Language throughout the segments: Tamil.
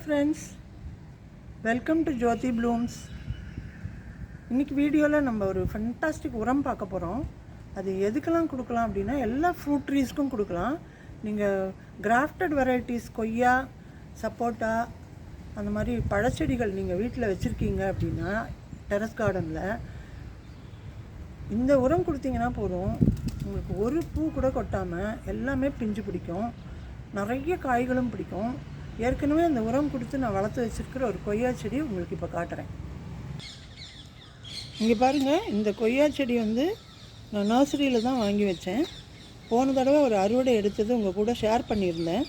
Friends, welcome to Jothi Blooms. இன்றைக்கி வீடியோவில் நம்ம ஒரு ஃபண்டாஸ்டிக் உரம் பார்க்க போகிறோம். அது எதுக்கெல்லாம் கொடுக்கலாம் அப்படின்னா, எல்லா ஃப்ரூட் ட்ரீஸ்க்கும் கொடுக்கலாம். நீங்கள் கிராஃப்டட் வெரைட்டிஸ் கொய்யா, சப்போட்டா, அந்த மாதிரி பழச்செடிகள் நீங்கள் வீட்டில் வச்சுருக்கீங்க அப்படின்னா டெரஸ் கார்டனில் இந்த உரம் கொடுத்தீங்கன்னா போதும், உங்களுக்கு ஒரு பூ கூட கொட்டாமல் எல்லாமே பிஞ்சு பிடிக்கும், நிறைய காய்களும் பிடிக்கும். ஏற்கனவே அந்த உரம் கொடுத்து நான் வளர்த்து வச்சுருக்கிற ஒரு கொய்யா செடி உங்களுக்கு இப்போ காட்டுறேன். இங்கே பாருங்கள், இந்த கொய்யா செடி நான் நர்சரியில் தான் வாங்கி வச்சேன். போன தடவை ஒரு அறுவடை எடுத்தது உங்கள் கூட ஷேர் பண்ணியிருந்தேன்.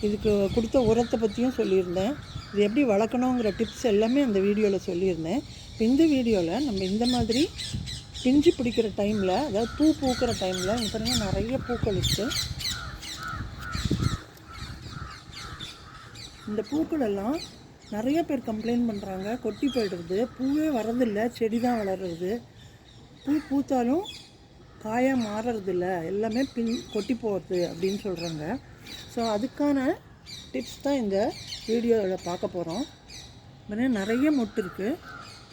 இதுக்கு கொடுத்த உரத்தை பற்றியும் சொல்லியிருந்தேன். இது எப்படி வளர்க்கணுங்கிற டிப்ஸ் எல்லாமே அந்த வீடியோவில் சொல்லியிருந்தேன். இந்த வீடியோவில் நம்ம இந்த மாதிரி பிஞ்சு பிடிக்கிற டைமில், அதாவது பூ பூக்கிற டைமில் இங்கே பாருங்கள் நிறைய பூக்கள் இருக்குது. இந்த பூக்களெல்லாம் நிறைய பேர் கம்ப்ளைண்ட் பண்ணுறாங்க, கொட்டி போய்டுறது, பூவே வரதில்லை, செடி தான் வளர்கிறது, பூ பூத்தாலும் காயாக மாறுறதில்ல, எல்லாமே கொட்டி போகிறது அப்படின்னு சொல்கிறாங்க. ஸோ அதுக்கான டிப்ஸ் தான் இந்த வீடியோவில் பார்க்க போகிறோம். நிறைய மொட்டு இருக்குது.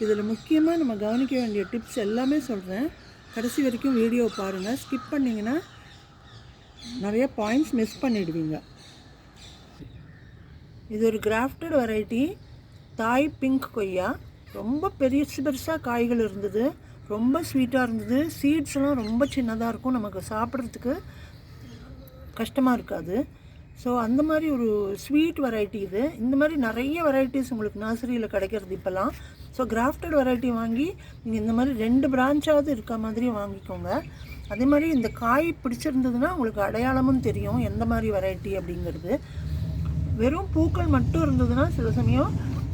இதில் முக்கியமாக நம்ம கவனிக்க வேண்டிய டிப்ஸ் எல்லாமே சொல்கிறேன். கடைசி வரைக்கும் வீடியோ பாருங்கள். ஸ்கிப் பண்ணிங்கன்னா நிறைய பாயிண்ட்ஸ் மிஸ் பண்ணிடுவீங்க. இது ஒரு கிராஃப்டட் வெரைட்டி தாய் பிங்க் கொய்யா. ரொம்ப பெருசாக காய்கள் இருந்தது, ரொம்ப ஸ்வீட்டாக இருந்தது. சீட்ஸ்லாம் ரொம்ப சின்னதாக இருக்கும், நமக்கு சாப்பிட்றதுக்கு கஷ்டமாக இருக்காது. ஸோ அந்த மாதிரி ஒரு ஸ்வீட் வெரைட்டி இது. இந்த மாதிரி நிறைய வெரைட்டிஸ் உங்களுக்கு நர்சரியில் கிடைக்கிறது இப்போல்லாம். ஸோ கிராஃப்டட் வெரைட்டி வாங்கி நீங்கள் இந்த மாதிரி 2 பிரான்ச்சாவது இருக்க மாதிரி வாங்கிக்கோங்க. அதே மாதிரி இந்த காய் பிடிச்சிருந்ததுன்னா உங்களுக்கு அடையாளமும் தெரியும் எந்த மாதிரி வெரைட்டி அப்படிங்கிறது. வெறும் பூக்கள் மட்டும் இருந்ததுன்னா சில சமயம்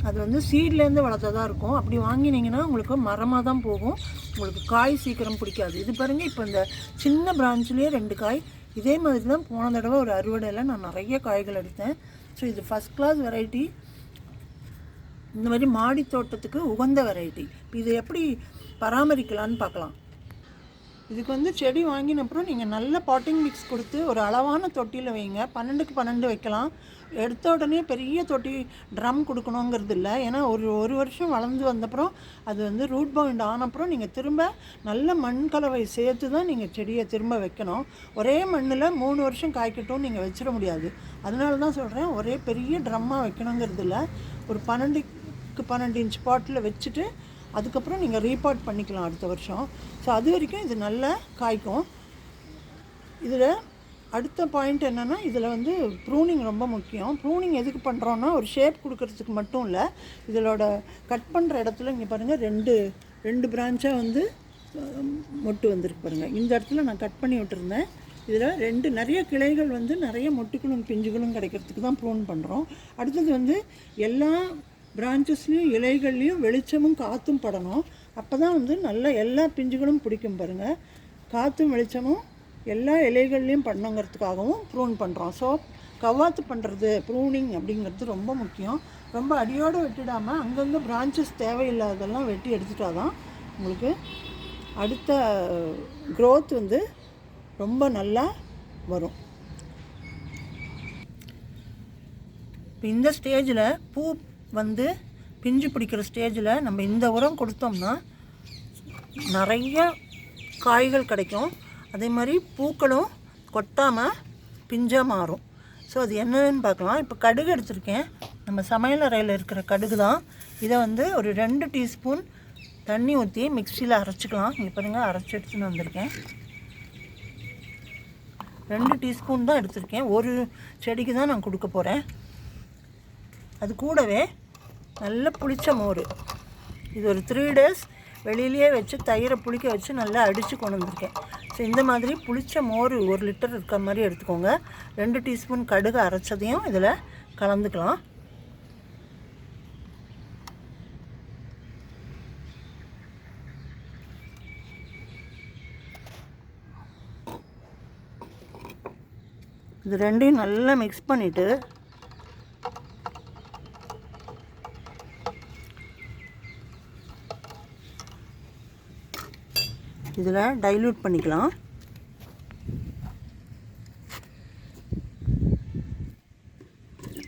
அது சீட்லேருந்து வளர்த்ததாக இருக்கும். அப்படி வாங்கினீங்கன்னா உங்களுக்கு மரமாக தான் போகும், உங்களுக்கு காய் சீக்கிரம் பிடிக்காது. இது பாருங்கள், இப்போ இந்த சின்ன பிரான்ச்லேயே 2 காய். இதே மாதிரி தான் போன தடவை ஒரு அறுவடையில் நான் நிறைய காய்கள் எடுத்தேன். ஸோ இது ஃபஸ்ட் கிளாஸ் வெரைட்டி. இந்த மாதிரி மாடி தோட்டத்துக்கு உகந்த வெரைட்டி. இதை எப்படி பராமரிக்கலான்னு பார்க்கலாம். இதுக்கு செடி வாங்கின அப்புறம் நீங்கள் நல்ல பாட்டிங் மிக்ஸ் கொடுத்து ஒரு அளவான தொட்டியில் வைங்க. 12க்கு 12 வைக்கலாம். எடுத்த உடனே பெரிய தொட்டி ட்ரம் கொடுக்கணுங்கிறது இல்லை. ஏன்னா ஒரு வருஷம் வளர்ந்து வந்தப்புறம் அது ரூட் பவுண்ட் ஆனப்புறம் நீங்கள் திரும்ப நல்ல மண் கலவை சேர்த்து தான் நீங்கள் செடியை திரும்ப வைக்கணும். ஒரே மண்ணில் 3 வருஷம் காய்க்கட்டும் நீங்கள் வச்சிட முடியாது. அதனால தான் சொல்கிறேன், ஒரே பெரிய ட்ரம்மாக வைக்கணுங்கிறது இல்லை. ஒரு 12க்கு 12 இன்ச் பாட்டில் வச்சுட்டு அதுக்கப்புறம் நீங்கள் ரீபாட் பண்ணிக்கலாம் அடுத்த வருஷம். ஸோ அது வரைக்கும் இது நல்லா காய்க்கும். இதில் அடுத்த பாயிண்ட் என்னென்னா, இதில் ப்ரூனிங் ரொம்ப முக்கியம். ப்ரூனிங் எதுக்கு பண்ணுறோன்னா, ஒரு ஷேப் கொடுக்கறதுக்கு மட்டும் இல்லை. இதோட கட் பண்ணுற இடத்துல இங்கே பாருங்கள், ரெண்டு பிரான்ச்சாக மொட்டு வந்திருக்கு பாருங்கள். இந்த இடத்துல நான் கட் பண்ணி விட்டுருந்தேன். இதில் நிறைய கிளைகள் நிறைய மொட்டுகளும் பிஞ்சுகளும் கிடைக்கிறதுக்கு தான் ப்ரூன் பண்ணுறோம். அடுத்தது எல்லா பிரான்ச்சஸ்லேயும் இலைகள்லேயும் வெளிச்சமும் காற்றும் படணும். அப்போ தான் நல்ல எல்லா பிஞ்சுகளும் பிடிக்கும் பாருங்கள். காற்றும் வெளிச்சமும் எல்லா இலைகள்லேயும் பண்ணணுங்கிறதுக்காகவும் ப்ரூன் பண்ணுறோம். ஸோ கவாத்து பண்ணுறது, ப்ரூனிங் அப்படிங்கிறது ரொம்ப முக்கியம். ரொம்ப அடியோடு வெட்டிடாமல் அங்கங்கே பிரான்ச்சஸ் தேவையில்லாததெல்லாம் வெட்டி எடுத்துட்டா தான் உங்களுக்கு அடுத்த க்ரோத் ரொம்ப நல்லா வரும். இப்போ இந்த ஸ்டேஜில் பூ பிஞ்சு பிடிக்கிற ஸ்டேஜில் நம்ம இந்த உரம் கொடுத்தோம்னா நிறைய காய்கள் கிடைக்கும். அதே மாதிரி பூக்களும் கொட்டாமல் பிஞ்சாக மாறும். ஸோ அது என்னன்னு பார்க்கலாம். இப்போ கடுகு எடுத்திருக்கேன், நம்ம சமையல் அறையில் இருக்கிற கடுகு தான். இதை ஒரு 2 டீஸ்பூன் தண்ணி ஊற்றி மிக்சியில் அரைச்சிக்கலாம். இங்கே பாருங்கள், அரைச்சி எடுத்துன்னு வந்திருக்கேன். 2 டீஸ்பூன் தான் எடுத்திருக்கேன். ஒரு செடிக்கு தான் நான் கொடுக்க போகிறேன். அது கூடவே நல்ல புளிச்ச மோர். இது ஒரு 3 days வெளியிலேயே வச்சு தயிரை புளிக்க வச்சு நல்லா அடித்து கொண்டு வந்திருக்கேன். ஸோ இந்த மாதிரி புளிச்ச மோர் 1 லிட்டர் இருக்கிற மாதிரி எடுத்துக்கோங்க. 2 டீஸ்பூன் கடுகு அரைச்சதையும் இதில் கலந்துக்கலாம். இது ரெண்டையும் நல்லா மிக்ஸ் பண்ணிவிட்டு இதில் டைல்யூட் பண்ணிக்கலாம்.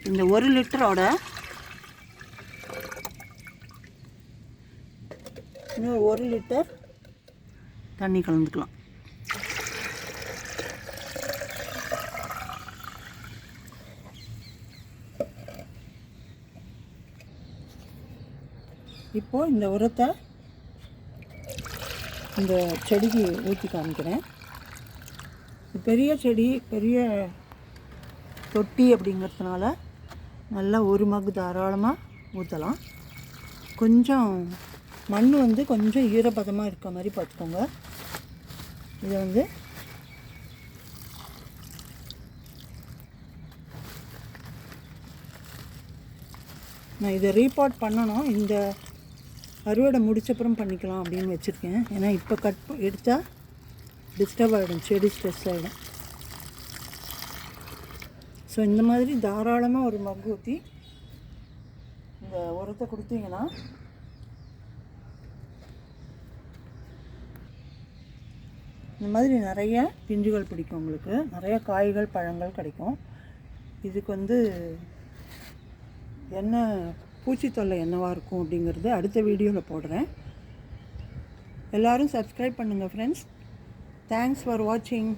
இந்த 1 லிட்டரோட இன்னும் 1 லிட்டர் தண்ணி கலந்துக்கலாம். இப்போது இந்த உரத்தை இந்த செடிக்கு ஊற்றி காமிக்கிறேன். பெரிய செடி, பெரிய தொட்டி அப்படிங்கிறதுனால நல்லா 1 மக்கு தாராளமாக ஊற்றலாம். கொஞ்சம் மண் கொஞ்சம் ஈரப்பதமாக இருக்க மாதிரி பார்த்துக்கோங்க. இதை நான் இதை ரீபாட் பண்ணணும். இந்த அறுவடை முடிச்சப்புறம் பண்ணிக்கலாம் அப்படின்னு வச்சுருக்கேன். ஏன்னா இப்போ எடுத்தால் டிஸ்டர்ப் ஆகிடும், செடி ஸ்ட்ரெஸ் ஆகிடும். ஸோ இந்த மாதிரி தாராளமாக 1 மக்கு ஊற்றி இந்த உரத்தை கொடுத்தீங்கன்னா இந்த மாதிரி நிறைய பிஞ்சுகள் பிடிக்கும், உங்களுக்கு நிறைய காய்கள் பழங்கள் கிடைக்கும். இதுக்கு என்ன பூச்சி தொல்லை என்னவாக இருக்கும் அப்படிங்கிறது அடுத்த வீடியோவில் போடுறேன். எல்லோரும் சப்ஸ்கிரைப் பண்ணுங்கள் ஃப்ரெண்ட்ஸ். தேங்க்ஸ் ஃபார் வாட்சிங்.